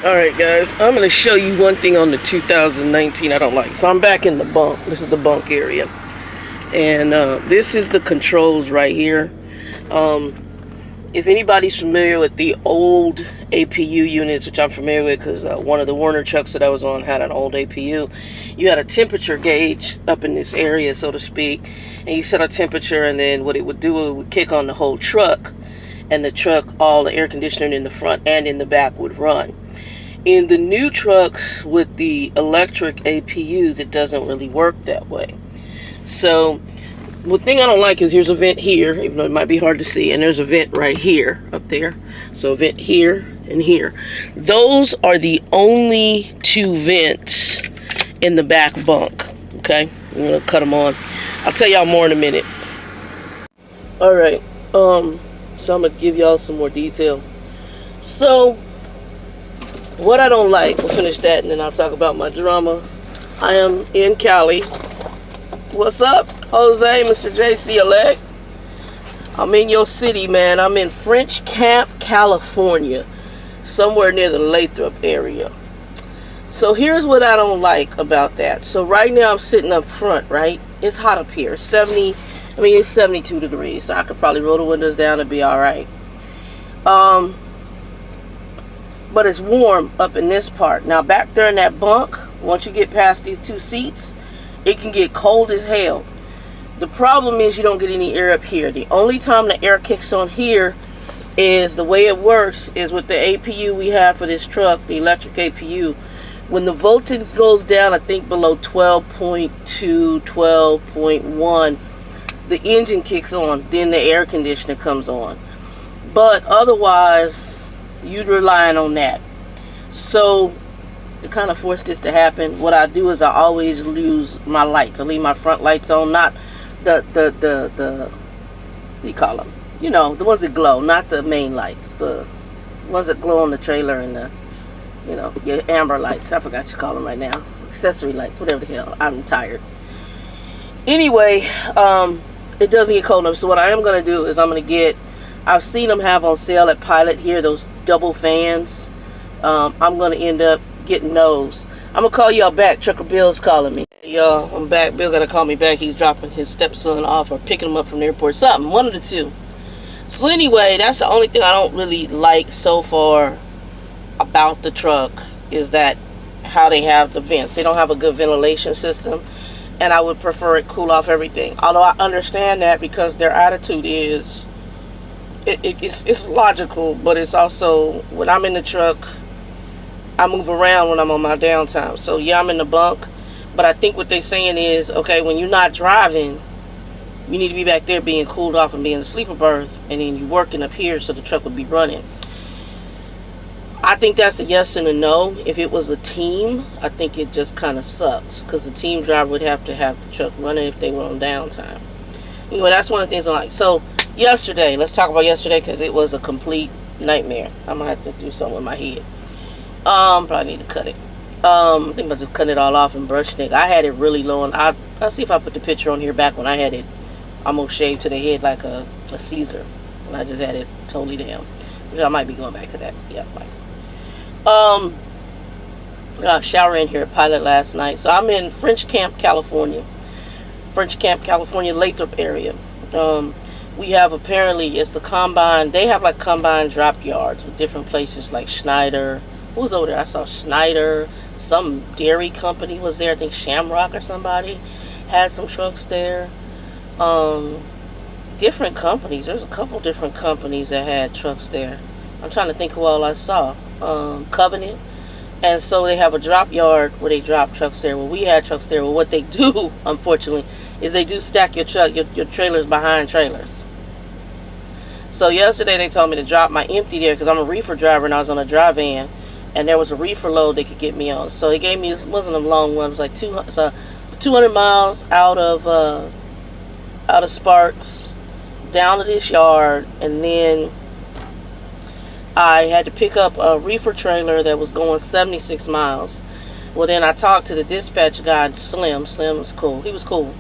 Alright guys, I'm going to show you one thing on the 2019 I don't like. So I'm back in the bunk. This is the bunk area. And this is the controls right here. If anybody's familiar with the old APU units, which I'm familiar with because one of the Warner trucks that I was on had an old APU, you had a temperature gauge up in this area, so to speak, and you set a temperature, and then what it would do, it would kick on the whole truck, and the truck, all the air conditioning in the front and in the back would run. In the new trucks with the electric APUs, it doesn't really work that way. So the thing I don't like is here's a vent here, even though it might be hard to see, and there's a vent right here, up there. So a vent here and here. Those are the only two vents in the back bunk, okay? I'm gonna cut them on. I'll tell y'all more in a minute. Alright, so I'm gonna give y'all some more detail. So, what I don't like, we'll finish that and then I'll talk about my drama. I am in Cali. What's up, Jose, Mr. JC elect? I'm in your city, man. I'm in French Camp, California, somewhere near the Lathrop area. So here's what I don't like about that. So right now I'm sitting up front, right? It's hot up here. It's 72 degrees. So I could probably roll the windows down and be all right. But it's warm up in this part. Now back there in that bunk, once you get past these two seats, it can get cold as hell. The problem is you don't get any air up here. The only time the air kicks on here is the way it works is with the APU we have for this truck, the electric APU. When the voltage goes down, I think below 12.2, 12.1, the engine kicks on, then the air conditioner comes on. But otherwise, you're relying on that. So to kind of force this to happen, what I do is I always lose my lights. I leave my front lights on, not the what do you call them? You know, the ones that glow, not the main lights, the ones that glow on the trailer and the, you know, your amber lights. I forgot you call them right now. Accessory lights, whatever the hell. I'm tired. Anyway, it doesn't get cold enough. So what I am going to do is I've seen them have on sale at Pilot here, those double fans. I'm going to end up getting those. I'm going to call y'all back. Trucker Bill's calling me. Y'all, I'm back. Bill got to call me back. He's dropping his stepson off or picking him up from the airport. Something. One of the two. So anyway, that's the only thing I don't really like so far about the truck is that how they have the vents. They don't have a good ventilation system. And I would prefer it cool off everything. Although I understand that because their attitude is it's logical, but it's also when I'm in the truck, I move around when I'm on my downtime. So yeah, I'm in the bunk, but I think what they're saying is, okay, when you're not driving, you need to be back there being cooled off and being in the sleeper berth, and then you're working up here so the truck would be running. I think that's a yes and a no. If it was a team, I think it just kind of sucks because the team driver would have to have the truck running if they were on downtime. Anyway, that's one of the things I like. So yesterday, let's talk about yesterday because it was a complete nightmare. I'm gonna have to do something with my head. Probably need to cut it. I think I'm just cutting it all off and brushing it. I had it really low, and I'll see if I put the picture on here back when I had it almost shaved to the head like a Caesar, and I just had it totally down. Which I might be going back to that. Yeah, might. Shower in here at Pilot last night. So I'm in French Camp, California. French Camp, California, Lathrop area. We have apparently, it's a combine. They have like combine drop yards with different places like Schneider. Who was over there? I saw Schneider. Some dairy company was there. I think Shamrock or somebody had some trucks there. Different companies. There's a couple different companies that had trucks there. I'm trying to think who all I saw. Covenant. And so they have a drop yard where they drop trucks there. Well, we had trucks there. Well, what they do, unfortunately, is they do stack your truck, your trailers behind trailers. So yesterday they told me to drop my empty there because I'm a reefer driver and I was on a dry van, and there was a reefer load they could get me on. So they gave me, it wasn't a long one, it was like 200 miles out of Sparks down to this yard, and then I had to pick up a reefer trailer that was going 76 miles. Well, then I talked to the dispatch guy, Slim. Slim was cool. He was cool.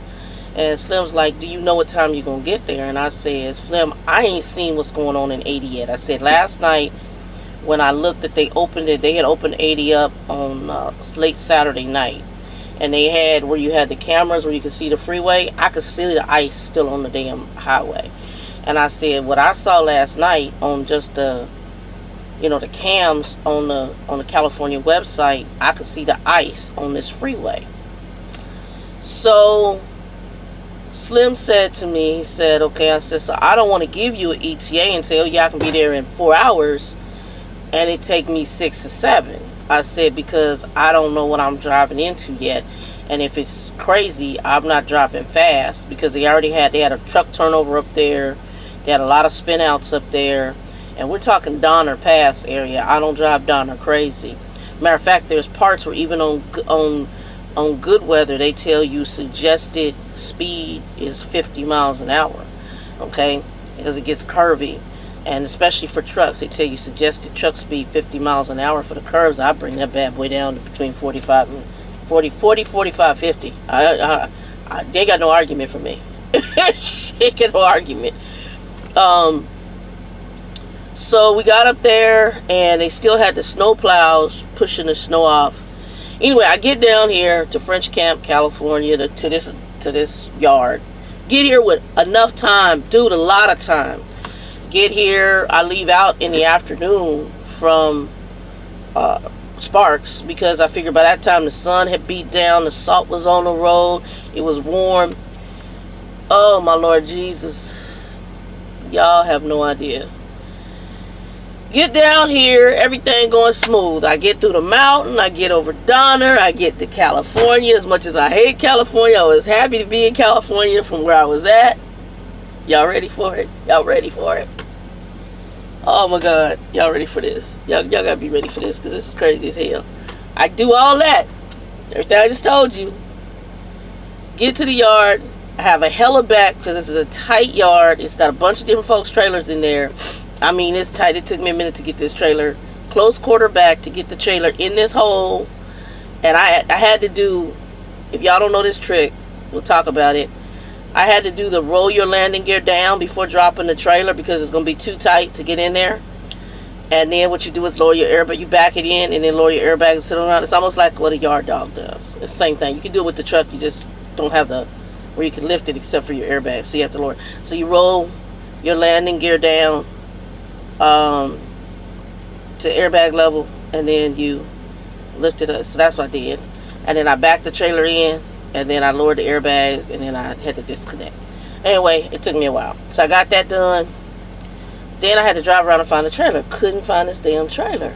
And Slim's like, do you know what time you're going to get there? And I said, Slim, I ain't seen what's going on in 80 yet. I said, last night when I looked that they opened it, they had opened 80 up on late Saturday night. And they had where you had the cameras where you could see the freeway. I could see the ice still on the damn highway. And I said, what I saw last night on just the, the cams on the California website, I could see the ice on this freeway. So Slim said to me, he said, okay, I said, so I don't want to give you an ETA and say, oh yeah, I can be there in 4 hours and it take me 6 or 7. I said, because I don't know what I'm driving into yet. And if it's crazy, I'm not driving fast, because they had a truck turnover up there. They had a lot of spin outs up there. And we're talking Donner Pass area. I don't drive Donner crazy. Matter of fact, there's parts where even on good weather, they tell you suggested speed is 50 miles an hour. Okay? Because it gets curvy. And especially for trucks, they tell you suggested truck speed 50 miles an hour for the curves. I bring that bad boy down to between 45 and 45, 50. They got no argument for me. They got no argument. So we got up there, and they still had the snow plows pushing the snow off. Anyway, I get down here to French Camp, California, to this yard. Get here with enough time, dude, a lot of time. Get here, I leave out in the afternoon from Sparks, because I figured by that time the sun had beat down, the salt was on the road, it was warm. Oh my Lord Jesus, y'all have no idea. Get down here, everything going smooth. I get through the mountain, I get over Donner, I get to California. As much as I hate California, I was happy to be in California from where I was at. Y'all ready for it? Y'all ready for it? Oh my God, y'all ready for this? Y'all gotta be ready for this, because this is crazy as hell. I do all that, everything I just told you. Get to the yard, I have a hella back, because this is a tight yard. It's got a bunch of different folks' trailers in there. I mean, it's tight. It took me a minute to get this trailer close quarter back to get the trailer in this hole. And I had to do, if y'all don't know this trick, we'll talk about it. I had to do the roll your landing gear down before dropping the trailer, because it's going to be too tight to get in there. And then what you do is lower your airbag. You back it in and then lower your airbag and sit around. It's almost like what a yard dog does. It's the same thing. You can do it with the truck. You just don't have where you can lift it except for your airbag. So you have to lower. So you roll your landing gear down to airbag level, and then you lift it up. So that's what I did. And then I backed the trailer in, and then I lowered the airbags, and then I had to disconnect. Anyway, it took me a while. So I got that done. Then I had to drive around and find the trailer. Couldn't find this damn trailer.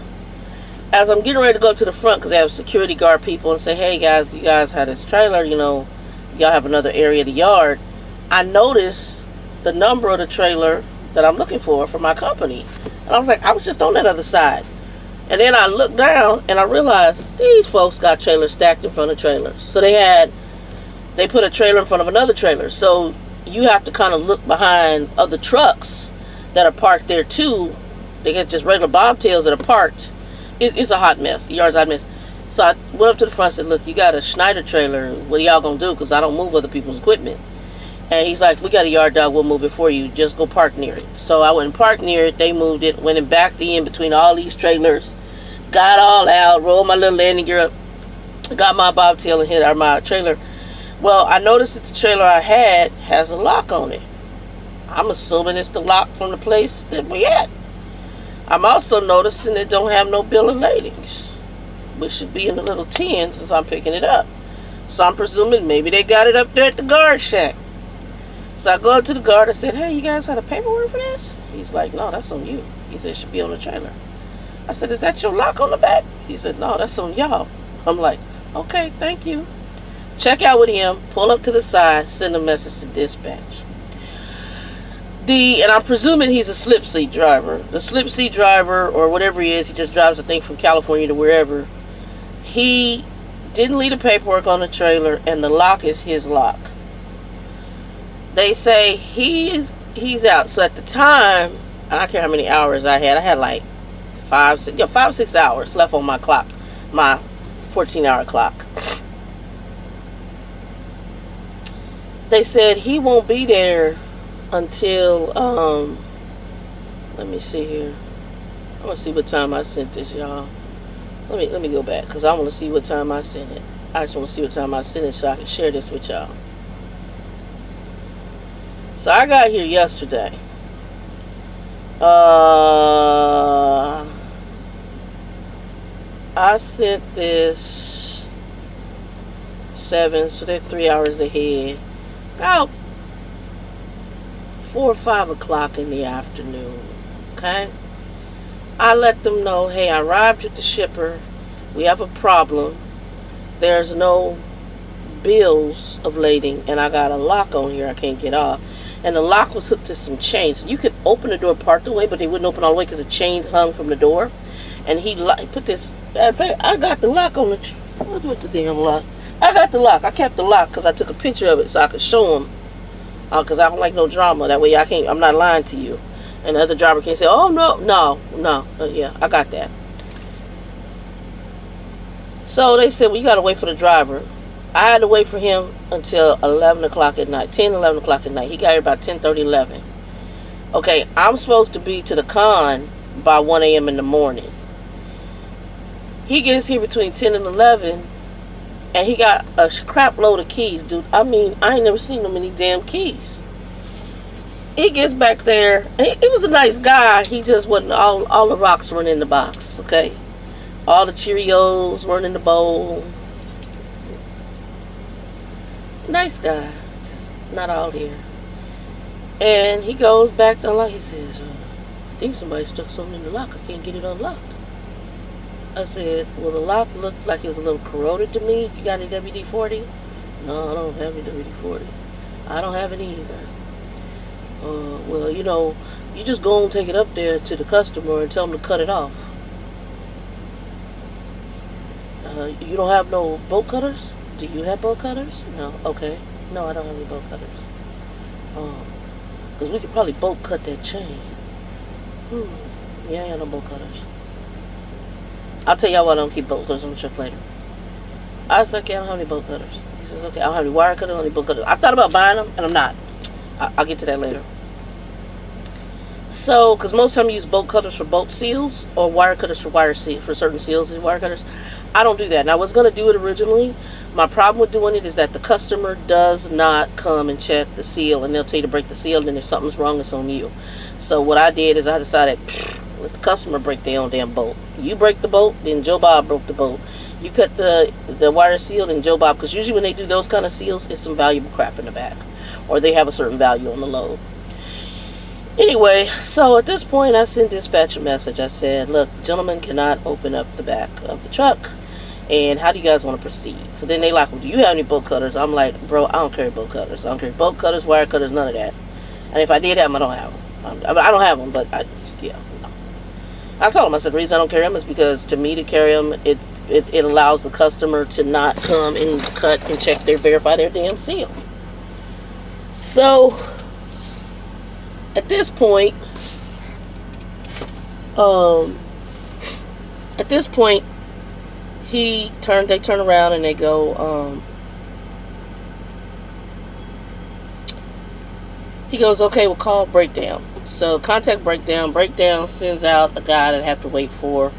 As I'm getting ready to go to the front, because I have security guard people, and say, hey guys, do you guys have this trailer? Y'all have another area of the yard. I noticed the number of the trailer that I'm looking for my company. And I was like, I was just on that other side. And then I looked down, and I realized these folks got trailers stacked in front of trailers. So they put a trailer in front of another trailer. So you have to kind of look behind other trucks that are parked there too. They get just regular bobtails that are parked. It's a hot mess. The yard's a hot mess. So I went up to the front and said, look, you got a Schneider trailer. What are y'all going to do? Because I don't move other people's equipment. And he's like, we got a yard dog. We'll move it for you. Just go park near it. So I went and parked near it. They moved it. Went and backed in between all these trailers. Got all out. Rolled my little landing gear up. Got my bobtail and hit my trailer. Well, I noticed that the trailer I had has a lock on it. I'm assuming it's the lock from the place that we at. I'm also noticing it don't have no bill of ladings, which should be in the little tin since I'm picking it up. So I'm presuming maybe they got it up there at the guard shack. So I go up to the guard and said, hey, you guys got a paperwork for this? He's like, no, that's on you. He said, it should be on the trailer. I said, is that your lock on the back? He said, no, that's on y'all. I'm like, okay, thank you. Check out with him, pull up to the side, send a message to dispatch. And I'm presuming he's a slip seat driver. The slip seat driver, or whatever he is, he just drives, I think, from California to wherever. He didn't leave the paperwork on the trailer, and the lock is his lock. They say he's out. So at the time, I don't care how many hours I had like 5 or 6 hours left on my clock, my 14-hour clock. They said he won't be there until let me see here. I'm gonna see what time I sent this, y'all. Let me go back because I want to see what time I sent it. I just want to see what time I sent it so I can share this with y'all. So I got here yesterday. I sent this 7, so they're 3 hours ahead. About 4 or 5 o'clock in the afternoon. Okay? I let them know, hey, I arrived at the shipper. We have a problem. There's no bills of lading, and I got a lock on here I can't get off. And the lock was hooked to some chains. You could open the door part of the way, but they wouldn't open all the way because the chains hung from the door. And he put this, in fact, I got the lock on the, what's with the damn lock? I got the lock. I kept the lock because I took a picture of it so I could show him. Because I don't like no drama. That way I'm not lying to you. And the other driver can't say, oh, no. Yeah, I got that. So they said, well, you got to wait for the driver. I had to wait for him until 11 o'clock at night, 10, 11 o'clock at night. He got here about 10:30, 11. Okay, I'm supposed to be to the con by 1 a.m. in the morning. He gets here between 10 and 11, and he got a crap load of keys, dude. I mean, I ain't never seen so many damn keys. He gets back there. He was a nice guy. He just wasn't, all the rocks weren't in the box, okay? All the Cheerios weren't in the bowl. Nice guy. Just not all here. And he goes back to unlock. He says, I think somebody stuck something in the lock. I can't get it unlocked. I said, well, the lock looked like it was a little corroded to me. You got any WD-40? No, I don't have any WD-40. I don't have any either. Well, you know, you just go and take it up there to the customer and tell them to cut it off. You don't have no bolt cutters? Do you have bolt cutters? No. Okay. No, I don't have any bolt cutters. Because we could probably bolt cut that chain. Yeah, I got no bolt cutters. I'll tell y'all why I don't keep bolt cutters on the truck later. I was like, okay, I don't have any bolt cutters. He says, okay, I don't have any wire cutters, I don't have any bolt cutters. I thought about buying them, and I'm not. I'll get to that later. So, because most of the time you use bolt cutters for bolt seals, or wire cutters for for certain seals and wire cutters. I don't do that. And I was going to do it originally. My problem with doing it is that the customer does not come and check the seal, and they'll tell you to break the seal, and if something's wrong, it's on you. So what I did is I decided, let the customer break their own damn bolt. You break the bolt, then Joe Bob broke the bolt. You cut the wire seal, then Joe Bob, because usually when they do those kind of seals, it's some valuable crap in the back, or they have a certain value on the load. Anyway, so at this point, I sent dispatch a message. I said, look, gentlemen cannot open up the back of the truck, and how do you guys want to proceed? So then they like, well, do you have any bolt cutters? I'm like, bro, I don't carry bolt cutters. I don't carry bolt cutters, wire cutters, none of that. And if I did have them, I don't have them. I don't have them, but yeah. No. I told them, I said, the reason I don't carry them is because to me to carry them, it allows the customer to not come and cut and check verify their damn seal. So at this point, they turn around and they go, he goes, okay, we'll call breakdown. So contact breakdown. Breakdown sends out a guy that I have to wait for.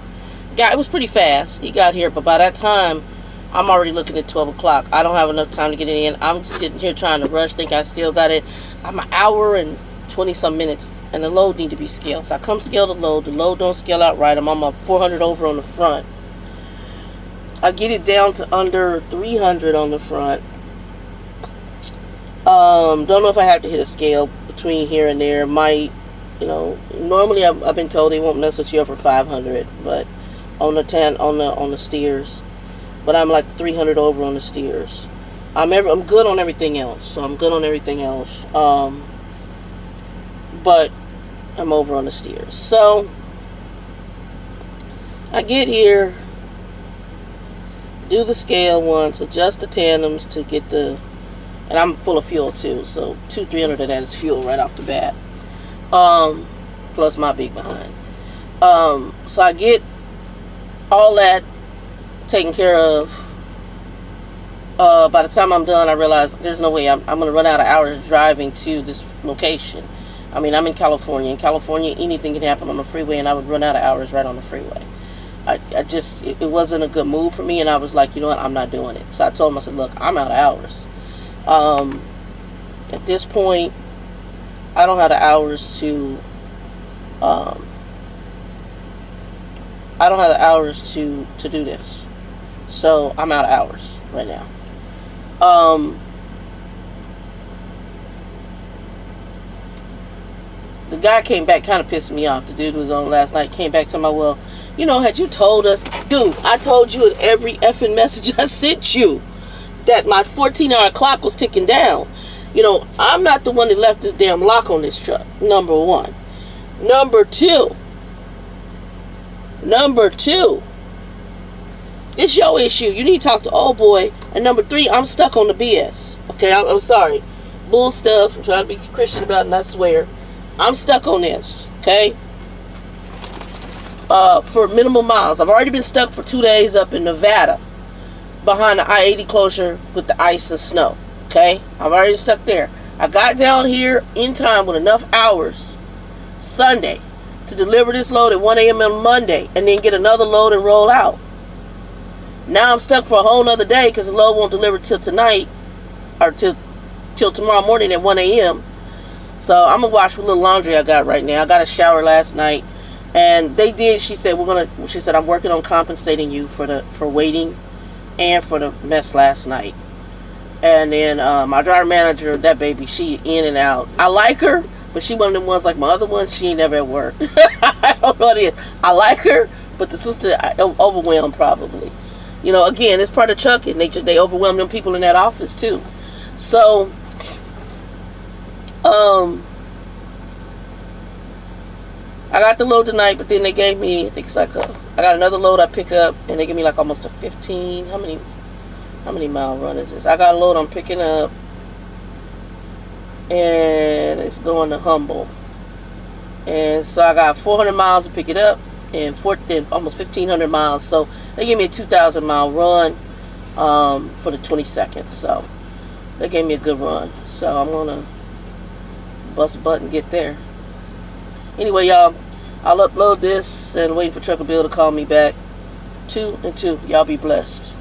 Guy, it was pretty fast. He got here, but by that time, I'm already looking at 12 o'clock. I don't have enough time to get it in. I'm sitting here trying to rush. Think I still got it. I'm an hour and 20-some minutes, and the load need to be scaled. So I come scale the load. The load don't scale out right. I'm on my 400 over on the front. I get it down to under 300 on the front. Don't know if I have to hit a scale between here and there. Might, normally I've been told they won't mess with you over 500, but on the steers. But I'm like 300 over on the steers. I'm good on everything else. So I'm good on everything else. But I'm over on the steers. So I get here, do the scale once, adjust the tandems to get and I'm full of fuel too, so 200-300 of that is fuel right off the bat, plus my big behind. So I get all that taken care of. By the time I'm done, I realize there's no way I'm going to run out of hours driving to this location. I mean, I'm in California. In California, anything can happen on the freeway, and I would run out of hours right on the freeway. It wasn't a good move for me, and I was like, you know what, I'm not doing it. So I told him, I said, look, I'm out of hours. At this point, I don't have the hours to, to do this. So I'm out of hours right now. The guy came back, kind of pissed me off. The dude who was on last night came back to me, well, you know, had you told us, dude, I told you in every effing message I sent you that my 14-hour clock was ticking down. You know, I'm not the one that left this damn lock on this truck, number one. Number two, it's your issue. You need to talk to old boy. And number three, I'm stuck on the BS. Okay, I'm sorry. Bull stuff. I'm trying to be Christian about it, and I swear. I'm stuck on this, okay? For minimal miles. I've already been stuck for 2 days up in Nevada behind the I-80 closure with the ice and snow, okay? I've already stuck there. I got down here in time with enough hours Sunday to deliver this load at 1 a.m. on Monday and then get another load and roll out. Now I'm stuck for a whole nother day because the load won't deliver till tonight or till tomorrow morning at 1 a.m. So I'm gonna wash with little laundry I got right now. I got a shower last night, and they did. She said I'm working on compensating you for waiting and for the mess last night. And then my driver manager, that baby, she in and out. I like her, but she one of them ones like my other ones. She ain't never at work. I don't know what it is. I like her, but the sister overwhelmed probably. You know, again, it's part of trucking. They overwhelm them people in that office too. So. I got the load tonight, but then they gave me, I think it's like I got another load I pick up, and they give me like almost a 15, how many mile run is this? I got a load I'm picking up, and it's going to Humble. And so I got 400 miles to pick it up, and almost 1,500 miles. So they gave me a 2,000 mile run for the 22nd. So they gave me a good run. So I'm going to bust a butt and get there. Anyway, y'all, I'll upload this and waiting for Trucker Bill to call me back. 2 and 2. Y'all be blessed.